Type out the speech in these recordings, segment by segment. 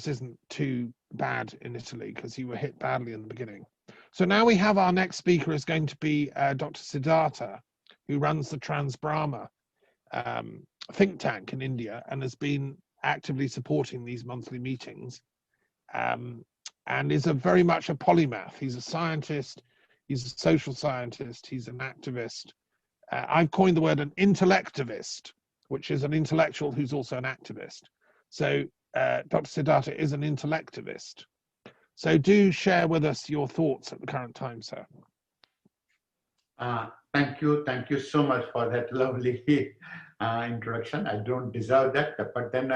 isn't too bad in Italy because you were hit badly in the beginning. So now we have our next speaker is going to be Dr. Siddhartha, who runs the Transbrahma think tank in India and has been actively supporting these monthly meetings, and is very much a polymath. He's a scientist, he's a social scientist, he's an activist. I've coined the word an intellectivist, which is an intellectual who's also an activist. So Dr. Siddhartha is an intellectivist. So do share with us your thoughts at the current time, sir. Thank you so much for that lovely introduction. I don't deserve that, but then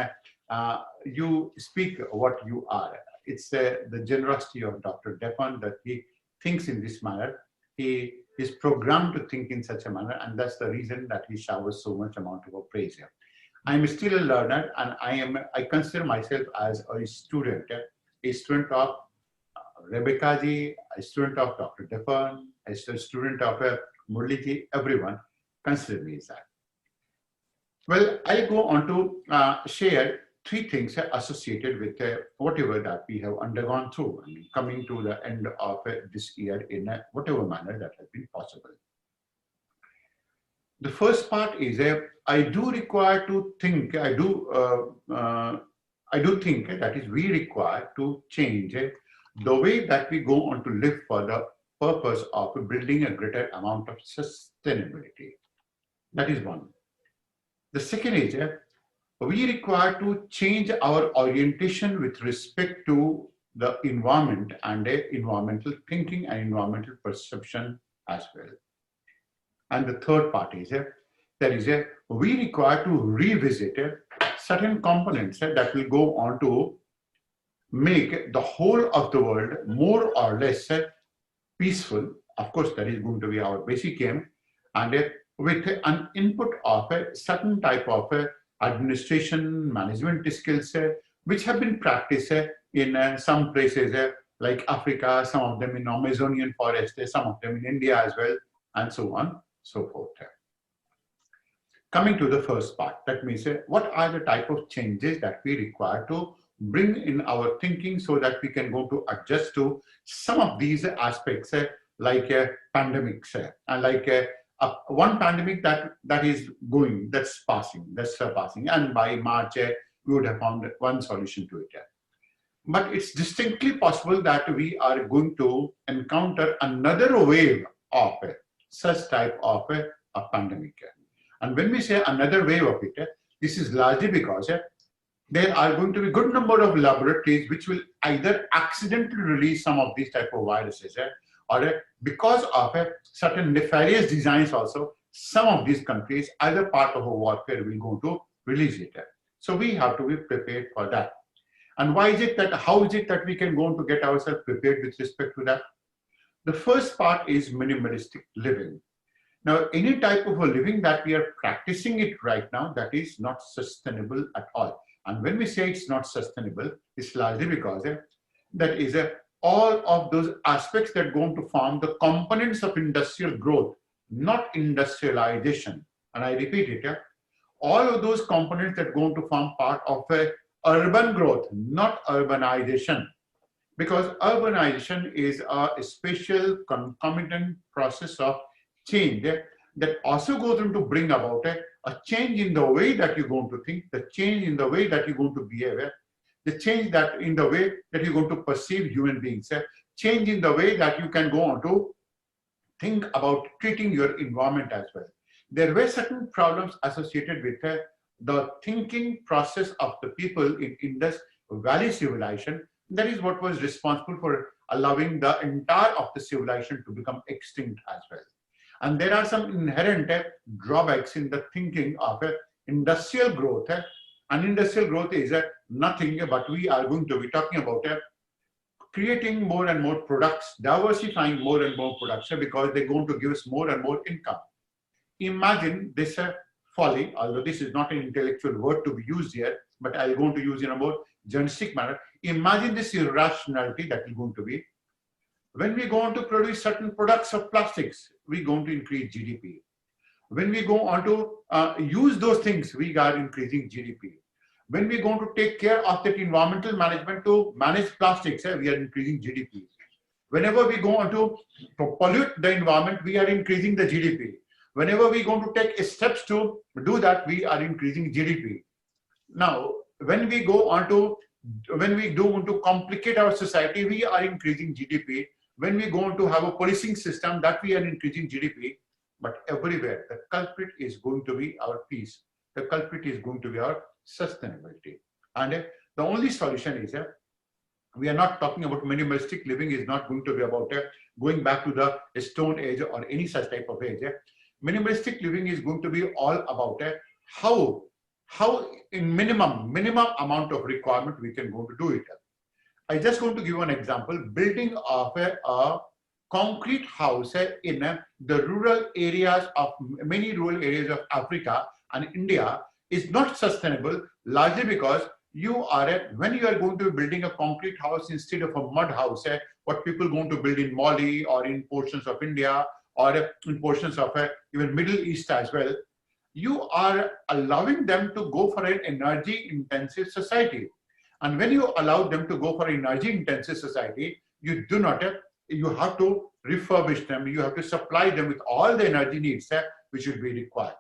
you speak what you are. It's the generosity of Dr. Depan that he thinks in this manner. He is programmed to think in such a manner, and that's the reason that he showers so much amount of praise here. I'm still a learner, and I consider myself as a student of Rebecca ji, a student of Dr. Depan, a student of Murli ji. Everyone consider me as that. Well, I'll go on to share three things associated with whatever that we have undergone through, I mean, coming to the end of this year in whatever manner that has been possible. The first part is I do require to think. I do think that is we require to change the way that we go on to live for the purpose of building a greater amount of sustainability. That is one. The second is we require to change our orientation with respect to the environment and environmental thinking and environmental perception as well. And the third part is we require to revisit certain components that will go on to make the whole of the world more or less peaceful. Of course, that is going to be our basic aim, and with an input of a certain type of administration management skills which have been practiced in some places like Africa, some of them in Amazonian forest, some of them in India as well, and so on, so forth. Coming to the first part, that means what are the type of changes that we require to bring in our thinking so that we can go to adjust to some of these aspects like pandemics and like one pandemic that is going, that's surpassing, and by March we would have found one solution to it. But it's distinctly possible that we are going to encounter another wave of such type of a pandemic. And when we say another wave of it, this is largely because there are going to be a good number of laboratories which will either accidentally release some of these type of viruses or because of certain nefarious designs also, some of these countries, either part of a warfare, will go to release it. So we have to be prepared for that. And why is it that, how is it that we can go on to get ourselves prepared with respect to that? The first part is minimalistic living. Now, any type of a living that we are practicing it right now, that is not sustainable at all. And when we say it's not sustainable, it's largely because that is all of those aspects that go on to form the components of industrial growth, not industrialization. And I repeat it, all of those components that go on to form part of urban growth, not urbanization. Because urbanization is a special concomitant process of change that also goes on to bring about a change in the way that you're going to think, the change in the way that you're going to behave, the change that in the way that you're going to perceive human beings, change in the way that you can go on to think about treating your environment as well. There were certain problems associated with the thinking process of the people in Indus Valley civilization. That is what was responsible for allowing the entire of the civilization to become extinct as well. And there are some inherent drawbacks in the thinking of industrial growth. And industrial growth is nothing but we are going to be talking about creating more and more products, diversifying more and more products because they're going to give us more and more income. Imagine this folly, although this is not an intellectual word to be used here, but I'm going to use in a more journalistic manner. Imagine this irrationality that is going to be. When we go on to produce certain products of plastics, we're going to increase GDP. When we go on to use those things, we are increasing GDP. When we're going to take care of that environmental management to manage plastics, we are increasing GDP. Whenever we go on to pollute the environment, we are increasing the GDP. Whenever we're going to take steps to do that, we are increasing GDP. Now, when we do want to complicate our society, we are increasing GDP. When we go on to have a policing system, that we are increasing GDP. But everywhere, the culprit is going to be our peace. The culprit is going to be our sustainability. And the only solution is we are not talking about minimalistic living. Is not going to be about going back to the Stone Age or any such type of age. Minimalistic living is going to be all about how in minimum amount of requirement we can go to do it. I just going to give an example. Building of a concrete house in the rural areas of many rural areas of Africa and India is not sustainable, largely because when you are going to be building a concrete house instead of a mud house, what people are going to build in Mali or in portions of India or in portions of even Middle East as well, you are allowing them to go for an energy intensive society. And when you allow them to go for an energy intensive society, you have to refurbish them, you have to supply them with all the energy needs which will be required.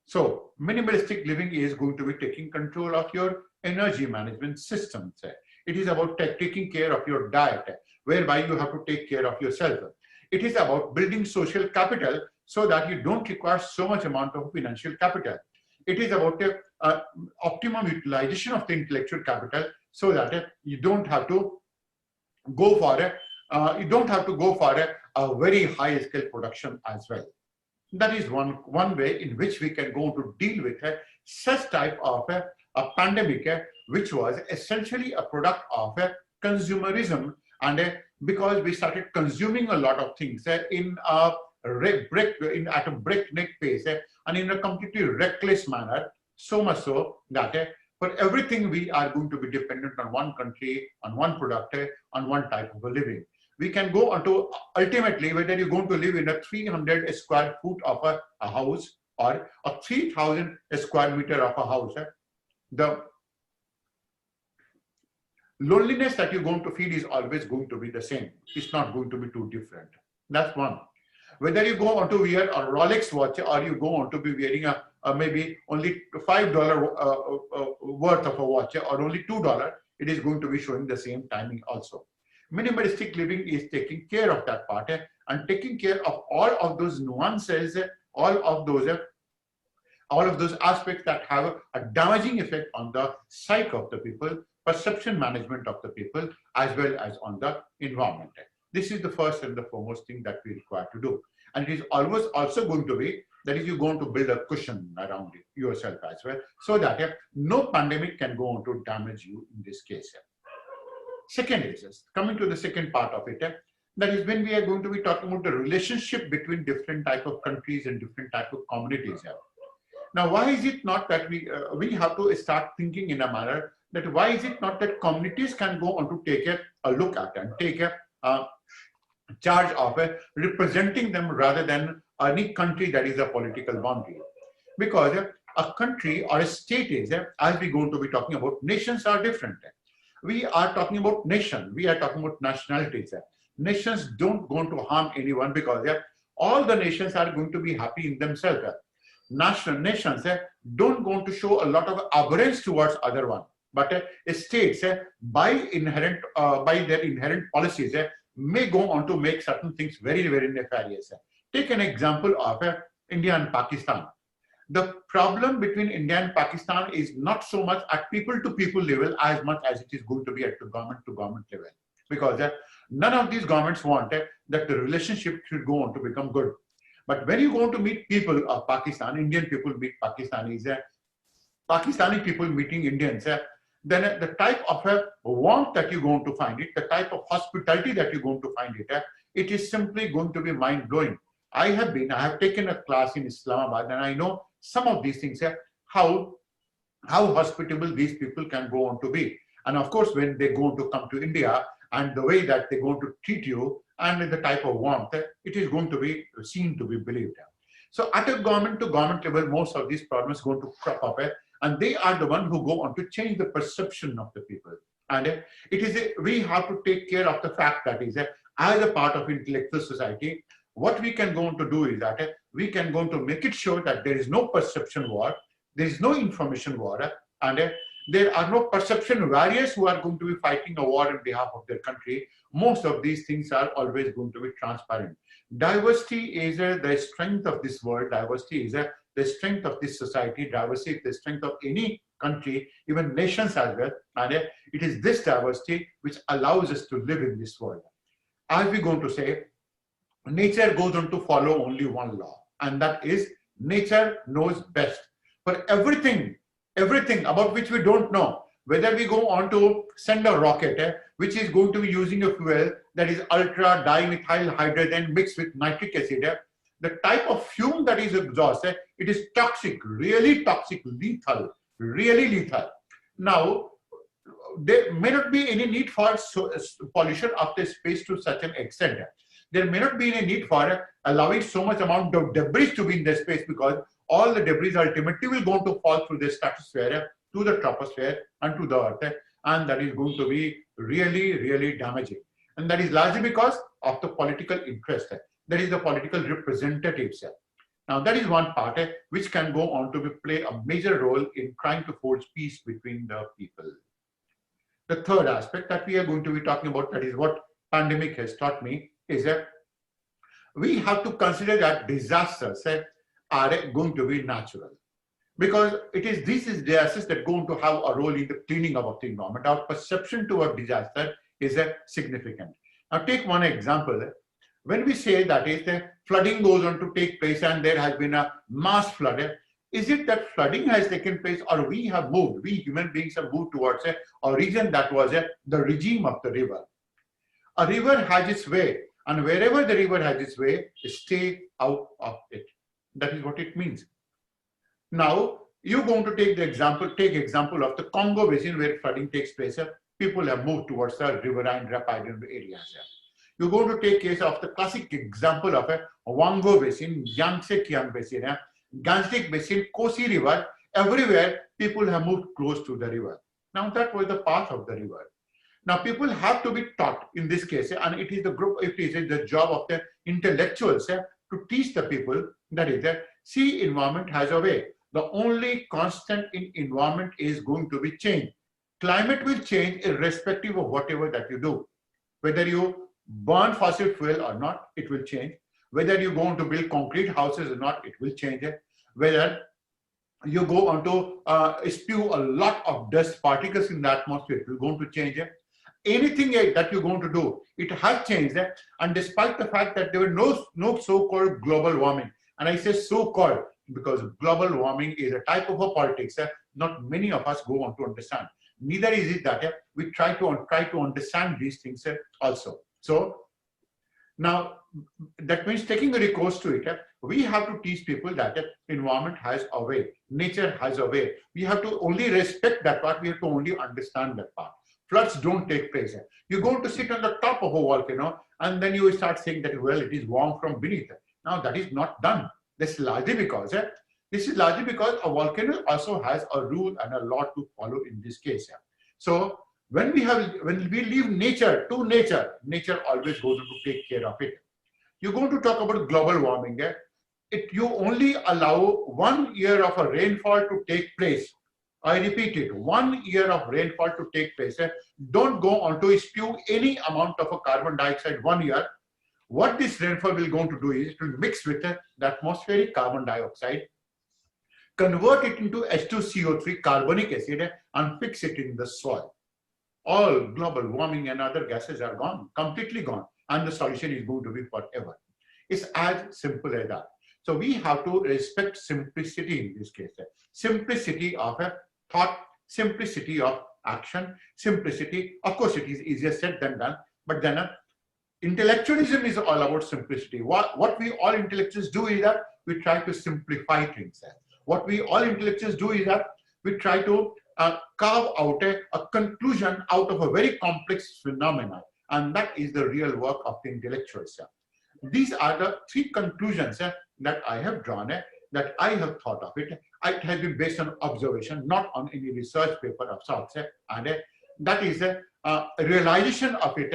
So minimalistic living is going to be taking control of your energy management systems. It is about taking care of your diet, whereby you have to take care of yourself. It is about building social capital so that you don't require so much amount of financial capital. It is about optimum utilization of the intellectual capital so that you don't have to go for a very high scale production as well. That is one way in which we can go to deal with such type of a pandemic, which was essentially a product of consumerism, and because we started consuming a lot of things at a breakneck pace and in a completely reckless manner, so much so that for everything we are going to be dependent on one country, on one product, on one type of a living. We can go on to ultimately whether you're going to live in a 300 square foot of a house or a 3,000 square meter of a house. The loneliness that you're going to feel is always going to be the same. It's not going to be too different. That's one. Whether you go on to wear a Rolex watch or you go on to be wearing a maybe only $5 worth of a watch or only $2, it is going to be showing the same timing also. Minimalistic living is taking care of that part and taking care of all of those nuances, all of those aspects that have a damaging effect on the psyche of the people, perception management of the people, as well as on the environment. This is the first and the foremost thing that we require to do. And it is always also going to be that is you're going to build a cushion around it yourself as well, so that no pandemic can go on to damage you in this case. Second is coming to the second part of it. That is when we are going to be talking about the relationship between different type of countries and different type of communities. Now, why is it not that we have to start thinking in a manner that why is it not that communities can go on to take a look at and take a charge of representing them rather than any country that is a political boundary? Because a country or a state is, as we're going to be talking about, nations are different. We are talking about nation. We are talking about nationalities. Nations don't go to harm anyone because all the nations are going to be happy in themselves. Nations don't going to show a lot of abhorrence towards other one. But states, by their inherent policies, may go on to make certain things very, very nefarious. Take an example of India and Pakistan. The problem between India and Pakistan is not so much at people-to-people level as much as it is going to be at the government-to-government level. Because none of these governments want that the relationship should go on to become good. But when you go to meet people of Pakistan, Indian people meet Pakistanis, Pakistani people meeting Indians, then the type of warmth that you're going to find it, the type of hospitality that you're going to find it, it is simply going to be mind-blowing. I have taken a class in Islamabad and I know some of these things, how hospitable these people can go on to be. And of course, when they go to come to India and the way that they're going to treat you and the type of warmth, it is going to be seen to be believed. So at a government to government level, most of these problems are going to crop up. and they are the one who go on to change the perception of the people. And we have to take care of the fact that is as a part of intellectual society, what we can go on to do is that we can go on to make it sure that there is no perception war, there is no information war, and there are no perception warriors who are going to be fighting a war on behalf of their country. Most of these things are always going to be transparent. Diversity is the strength of this world. Diversity is the strength of this society. Diversity is the strength of any country, even nations as well. And it is this diversity which allows us to live in this world. As we're going to say, nature goes on to follow only one law, and that is nature knows best. For everything about which we don't know, whether we go on to send a rocket which is going to be using a fuel that is ultra dimethyl hydrogen mixed with nitric acid, the type of fume that is exhausted, it is toxic, really toxic, lethal, really lethal. Now, there may not be any need for pollution of the space to such an extent. There may not be any need for allowing so much amount of debris to be in the space, because all the debris ultimately will go to fall through the stratosphere, to the troposphere, and to the earth, and that is going to be really, really damaging. And that is largely because of the political interest. That is the political representatives. Now, that is one part which can go on to play a major role in trying to forge peace between the people. The third aspect that we are going to be talking about, that is what pandemic has taught me, is that we have to consider that disasters are going to be natural, because it is these disasters that are going to have a role in the cleaning up of the environment. Our perception toward disaster is significant. Now, take one example. When we say that is the flooding goes on to take place and there has been a mass flood, is it that flooding has taken place, or we have moved, we human beings have moved towards a region that was the regime of the river? A river has its way, and wherever the river has its way, stay out of it. That is what it means. Now, you're going to take example of the Congo basin where flooding takes place. People have moved towards the riverine rapid areas. You're going to take case of the classic example of a Wango basin, Yangtze Kiang basin, Gangetic basin, Kosi river. Everywhere people have moved close to the river. Now, that was the path of the river. Now, people have to be taught in this case, and it is the job of the intellectuals to teach the people that is that see, environment has a way. The only constant in environment is going to be change. Climate will change irrespective of whatever that you do. Whether you burn fossil fuel or not, it will change. Whether you go on to build concrete houses or not, it will change. Whether you go on to spew a lot of dust particles in the atmosphere, it will go on to change. Anything that you're going to do, it has changed. And despite the fact that there were no so-called global warming, and I say so-called because global warming is a type of a politics not many of us go on to understand. Neither is it that we try to understand these things also. So now that means taking a recourse to it, we have to teach people that environment has a way, nature has a way. We have to only respect that part. We have to only understand that part. Floods don't take place. You're going to sit on the top of a volcano and then you start saying that, well, it is warm from beneath. Now that is not done. This is largely because a volcano also has a rule and a law to follow in this case. So when we leave nature to nature, nature always goes to take care of it. You're going to talk about global warming. You only allow 1 year of a rainfall to take place. I repeat it, 1 year of rainfall to take place. Don't go on to spew any amount of a carbon dioxide 1 year. What this rainfall will go to do is it will mix with the atmospheric carbon dioxide, convert it into H2CO3 carbonic acid and fix it in the soil. All global warming and other gases are gone, completely gone, and the solution is going to be forever. It's as simple as that. So we have to respect simplicity in this case. Simplicity of a thought, simplicity of action, simplicity. Of course, it is easier said than done, but then intellectualism is all about simplicity. What we all intellectuals do is that we try to simplify things. What we all intellectuals do is that we try to carve out a conclusion out of a very complex phenomenon, and that is the real work of the intellectuals. These are the three conclusions that I have drawn. that I have thought of it, it has been based on observation, not on any research paper of sorts. And that is a realization of it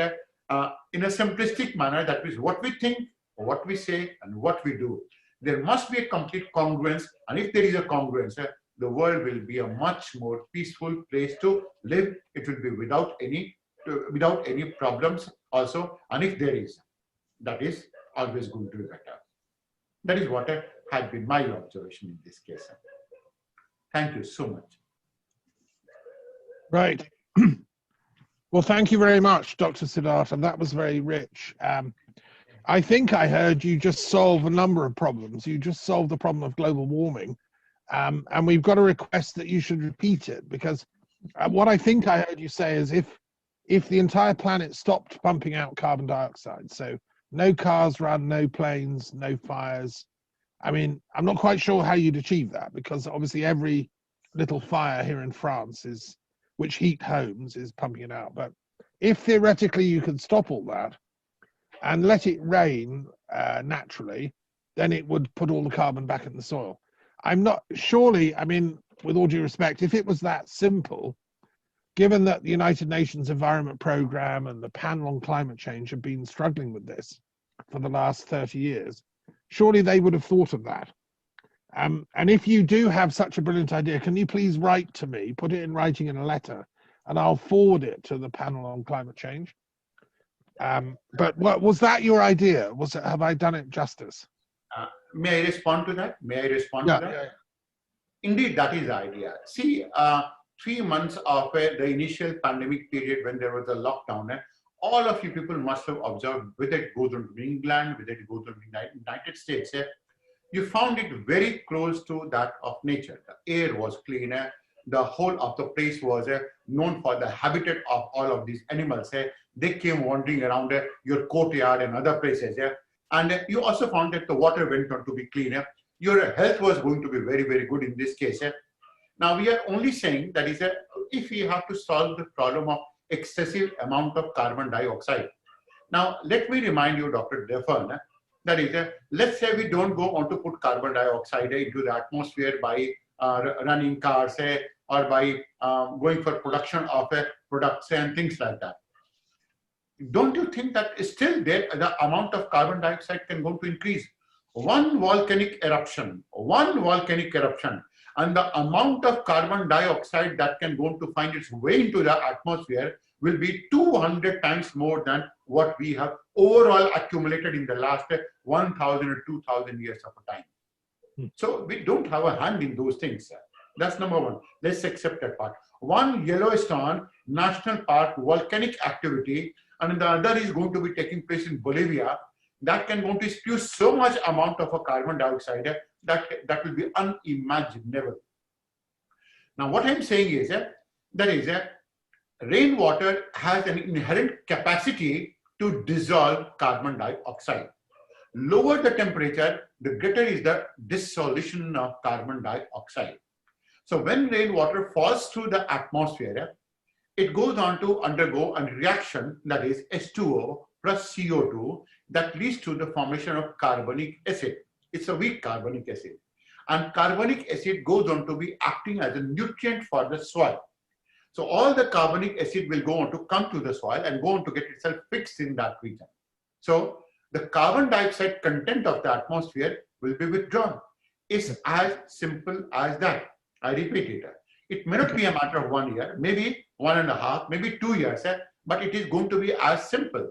in a simplistic manner. That is what we think, what we say, and what we do. There must be a complete congruence. And if there is a congruence, the world will be a much more peaceful place to live. It will be without any problems also. And if there is, that is always going to be better. That is what had been my observation in this case. Thank you so much. Right. Well, thank you very much, Dr. Siddhartha. That was very rich. I think I heard you just solve a number of problems. You just solved the problem of global warming. And we've got a request that you should repeat it, because what I think I heard you say is if the entire planet stopped pumping out carbon dioxide, so no cars run, no planes, no fires. I mean, I'm not quite sure how you'd achieve that, because obviously every little fire here in France which heat homes, is pumping it out. But if theoretically you could stop all that and let it rain naturally, then it would put all the carbon back in the soil. I'm not, surely, I mean, with all due respect, if it was that simple, given that the United Nations Environment Programme and the panel on climate change have been struggling with this for the last 30 years, surely they would have thought of that. And if you do have such a brilliant idea, can you please write to me, put it in writing in a letter, and I'll forward it to the panel on climate change. But what was that your idea? Have I done it justice? May I respond to that? Yeah. Indeed, that is the idea. See, 3 months of the initial pandemic period when there was a lockdown, all of you people must have observed, whether it goes on to England, whether it goes on to the United States, you found it very close to that of nature. The air was cleaner. The whole of the place was known for the habitat of all of these animals. They came wandering around your courtyard and other places. And you also found that the water went on to be cleaner. Your health was going to be very, very good in this case. Now, we are only saying that is if we have to solve the problem of excessive amount of carbon dioxide. Now, let me remind you, Dr. Defern, that is, let's say we don't go on to put carbon dioxide into the atmosphere by running cars or by going for production of products and things like that. Don't you think that still there the amount of carbon dioxide can go to increase? One volcanic eruption, and the amount of carbon dioxide that can go to find its way into the atmosphere will be 200 times more than what we have overall accumulated in the last 1,000 or 2,000 years of time. So we don't have a hand in those things. That's number one. Let's accept that part. One, Yellowstone National Park volcanic activity, and the other is going to be taking place in Bolivia, that can going to spew so much amount of a carbon dioxide that will be unimaginable. Now, what I'm saying is that rainwater has an inherent capacity to dissolve carbon dioxide. Lower the temperature, the greater is the dissolution of carbon dioxide. So when rainwater falls through the atmosphere, it goes on to undergo a reaction, that is H2O plus CO2, that leads to the formation of carbonic acid. It's a weak carbonic acid. And carbonic acid goes on to be acting as a nutrient for the soil. So all the carbonic acid will go on to come to the soil and go on to get itself fixed in that region. So the carbon dioxide content of the atmosphere will be withdrawn. It's as simple as that. I repeat it. It may not be a matter of 1 year, maybe 1.5, maybe 2 years, but it is going to be as simple.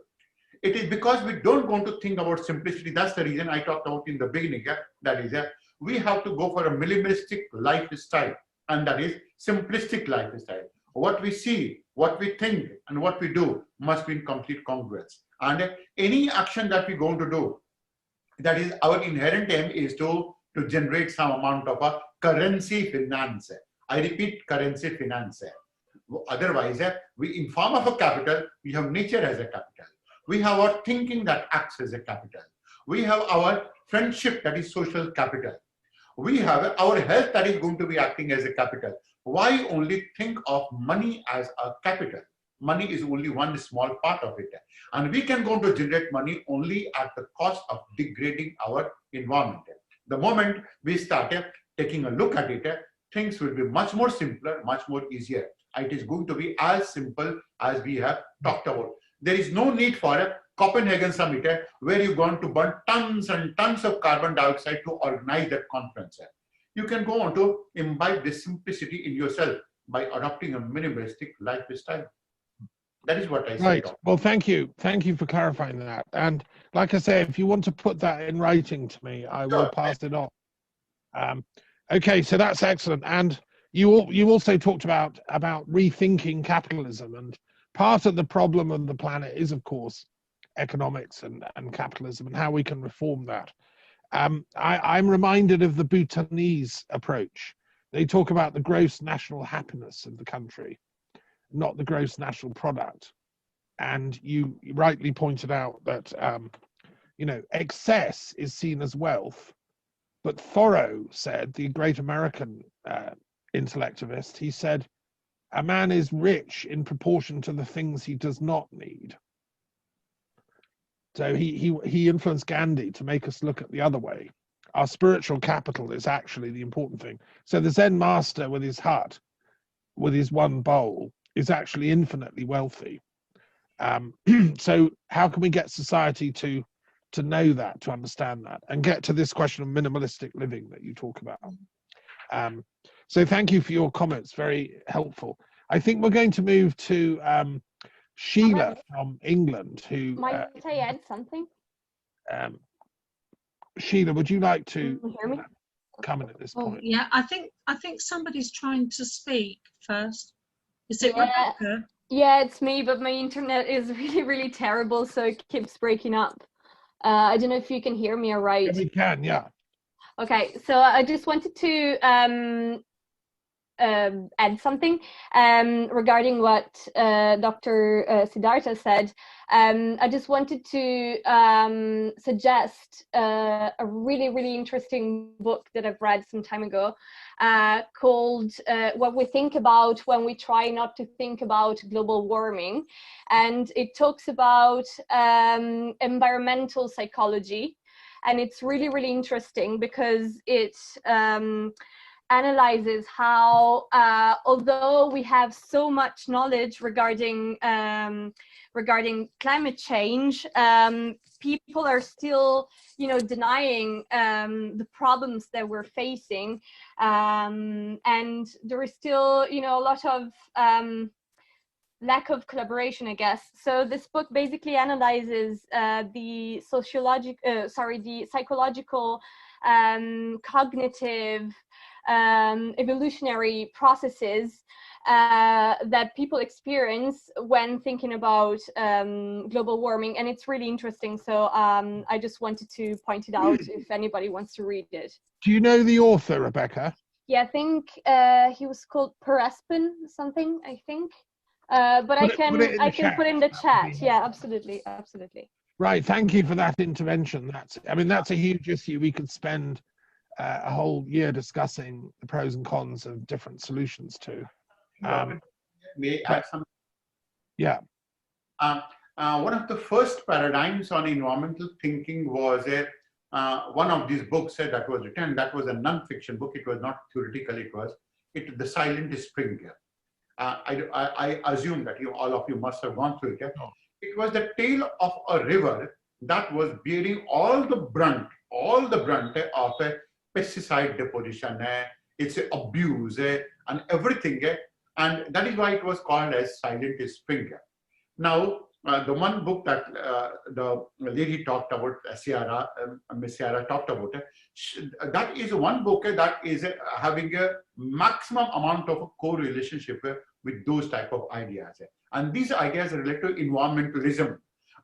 It is because we don't want to think about simplicity. That's the reason I talked about in the beginning. That is, we have to go for a minimalistic lifestyle, and that is simplistic lifestyle. What we see, what we think, and what we do must be in complete congruence. And any action that we're going to do, that is our inherent aim is to generate some amount of a currency finance. I repeat, currency finance. Otherwise, we in form of a capital, we have nature as a capital. We have our thinking that acts as a capital. We have our friendship that is social capital. We have our health that is going to be acting as a capital. Why only think of money as a capital? Money is only one small part of it. And we can go to generate money only at the cost of degrading our environment. The moment we start taking a look at it, things will be much more simpler, much more easier. It is going to be as simple as we have talked about. There is no need for a Copenhagen summit where you're going to burn tons and tons of carbon dioxide to organize that conference. You can go on to imbibe this simplicity in yourself by adopting a minimalistic lifestyle. That is what I say. Right. Well, thank you. Thank you for clarifying that. And like I say, if you want to put that in writing to me, I will pass it on. Okay, so that's excellent. And you also talked about rethinking capitalism, and part of the problem of the planet is, of course, economics and capitalism and how we can reform that. I'm reminded of the Bhutanese approach. They talk about the gross national happiness of the country, not the gross national product. And you rightly pointed out that excess is seen as wealth. But Thoreau said, the great American intellectualist, he said, a man is rich in proportion to the things he does not need. So he influenced Gandhi to make us look at the other way. Our spiritual capital is actually the important thing. So the Zen master with his hut, with his one bowl, is actually infinitely wealthy. So how can we get society to know that, to understand that, and get to this question of minimalistic living that you talk about? So thank you for your comments, very helpful. I think we're going to move to Sheila from England, who might I add something? Sheila, would you like to hear me? come in at this point? Yeah, I think somebody's trying to speak first. Is it Rebecca? Yeah, it's me, but my internet is really, really terrible, so it keeps breaking up. I don't know if you can hear me all right. Yeah, we can, yeah. Okay, so I just wanted to add something regarding what Dr. Siddhartha said. I just wanted to suggest a really, really interesting book that I've read some time ago called What We Think About When We Try Not to Think About Global Warming. And it talks about environmental psychology. And it's really, really interesting because it analyzes how, although we have so much knowledge regarding climate change, people are still, denying the problems that we're facing, and there is still, a lot of lack of collaboration, I guess. So this book basically analyzes the psychological, cognitive, evolutionary processes that people experience when thinking about global warming, and it's really interesting. So I just wanted to point it out if anybody wants to read it. Do you know the author, Rebecca? Yeah, I think he was called Per Espen something, I think. But I can put in the chat. Yeah, absolutely. Right, thank you for that intervention. That's a huge issue. We could spend a whole year discussing the pros and cons of different solutions to. May I add something? Yeah. One of the first paradigms on environmental thinking was one of these books that was written. That was a non-fiction book. It was not theoretical. It was The Silent Spring. I assume that all of you must have gone through it. It was the tale of a river that was bearing all the brunt of pesticide deposition, its abuse, and everything. And that is why it was called as Silent Spring. Now, the one book that the lady talked about, Miss Sierra talked about, that is one book that is having a maximum amount of co-relationship with those type of ideas. And these ideas relate to environmentalism.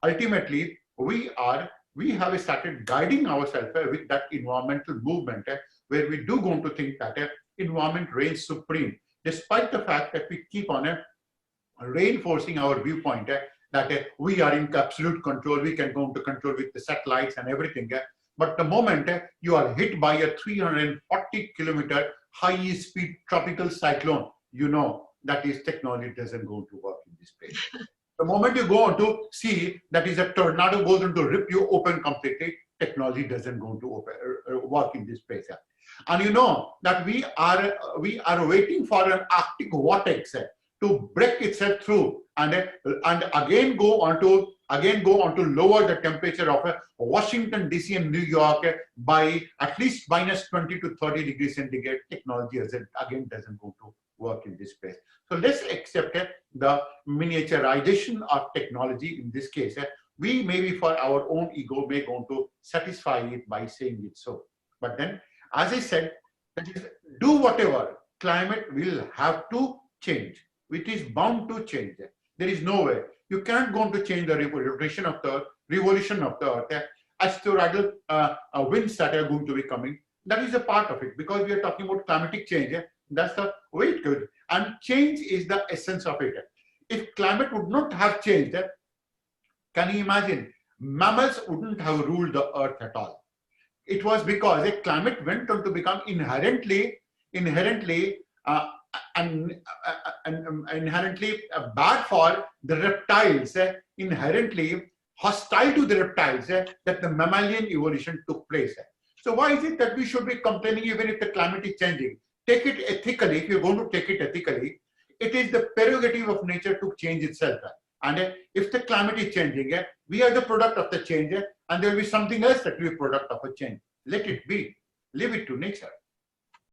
Ultimately, we have started guiding ourselves with that environmental movement, where we do going to think that environment reigns supreme, despite the fact that we keep on reinforcing our viewpoint that we are in absolute control. We can go into control with the satellites and everything. But the moment you are hit by a 340-kilometer high-speed tropical cyclone, that is technology doesn't go to work in this place. The moment you go on to see that is a tornado goes on to rip you open completely, technology doesn't go to work in this space. And you know that we are waiting for an Arctic vortex to break itself through and again go on to lower the temperature of Washington DC and New York by at least minus 20 to 30 degrees centigrade. Technology again doesn't go to work in this space. So let's accept the miniaturization of technology in this case. We maybe for our own ego may go to satisfy it by saying it so. But then, as I said, that is, do whatever, climate will have to change. It is bound to change. There is no way. You can't go to change the revolution of the earth. Asteroidal winds that are going to be coming. That is a part of it because we are talking about climatic change. That's the way it goes. And change is the essence of it. If climate would not have changed, can you imagine? Mammals wouldn't have ruled the earth at all. It was because a climate went on to become inherently bad for the reptiles, inherently hostile to the reptiles, that the mammalian evolution took place. So why is it that we should be complaining even if the climate is changing? Take it ethically. If you're going to take it ethically, it is the prerogative of nature to change itself. And if the climate is changing, we are the product of the change, and there will be something else that will be product of a change. Let it be. Leave it to nature.